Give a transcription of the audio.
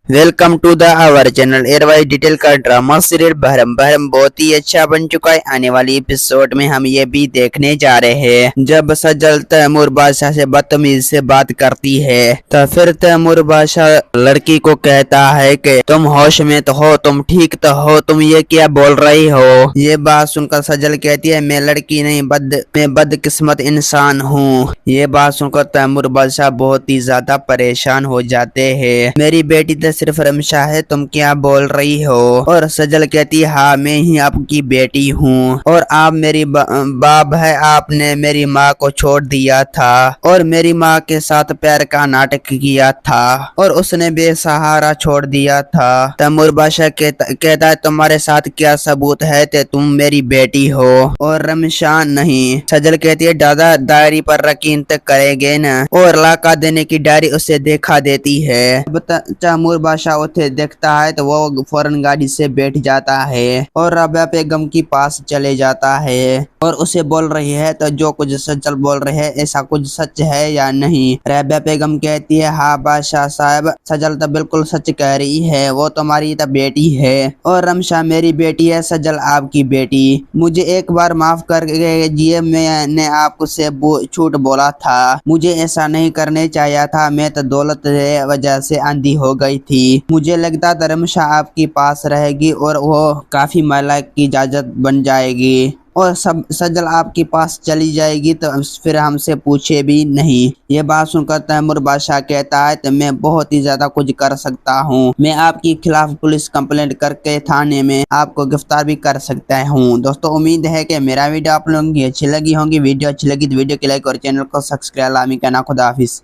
Welcome to the our channel airwise detail का drama serial Bahram Bahram बहुत ही अच्छा बन चुका है। आने वाली एपिसोड में हम ये भी देखने जा रहे हैं जब सजल तैमूर बादशाह से बदतमीज से बात करती है तो फिर तैमूर बादशाह लड़की को कहता है कि तुम होश में तो हो, तुम ठीक तो हो, तुम ये क्या बोल रही हो। ये बात सुनकर सजल कहती है मैं लड़की नहीं मैं बदकिस्मत इंसान हूँ। ये बात सुनकर तैमूर बादशाह बहुत ही ज्यादा परेशान हो जाते हैं। मेरी बेटी तो सिर्फ रमशा है, तुम क्या बोल रही हो। और सजल कहती है हाँ मैं ही आपकी बेटी हूँ और आप मेरी बाप है, आपने मेरी माँ को छोड़ दिया था और मेरी माँ के साथ प्यार का नाटक किया था और उसने बेसहारा छोड़ दिया था। तैमूर बादशाह कहता है तुम्हारे साथ क्या सबूत है कि तुम मेरी बेटी हो और रमशा नहीं। सजल कहती है दादा डायरी पर यकीन तक करेंगे न और लाका देने की डायरी उसे देखा देती है। तैमूर बादशाह उसे देखता है तो वो फौरन गाड़ी से बैठ जाता है और रबिया बेगम के पास चले जाता है और उसे बोल रही है तो जो कुछ सजल बोल रहे है ऐसा कुछ सच है या नहीं। रबिया बेगम कहती है हाँ बादशाह साहब सजल तो बिल्कुल सच कह रही है, वो तुम्हारी तो बेटी है और रमशा मेरी बेटी है, सजल आपकी बेटी। मुझे एक बार माफ कर दीजिए, मैंने आपसे झूठ बोला था, मुझे ऐसा नहीं करने चाहिए था, मैं तो दौलत की वजह से अंधी हो गई थी। मुझे लगता था रमशा आपके पास रहेगी और वो काफी मालाक की इजाजत बन जाएगी और सब सजल आपके पास चली जाएगी तो फिर हमसे पूछे भी नहीं। ये बात सुनकर तैमूर बादशाह कहता है तो मैं बहुत ही ज्यादा कुछ कर सकता हूँ, मैं आपके खिलाफ पुलिस कंप्लेंट करके थाने में आपको गिरफ्तार भी कर सकता हूँ। दोस्तों उम्मीद है कि मेरा वीडियो आप लोगों की अच्छी लगी होगी। वीडियो अच्छी लगी तो वीडियो को लाइक और चैनल को सब्सक्राइब लामी करना। खुदा हाफिज।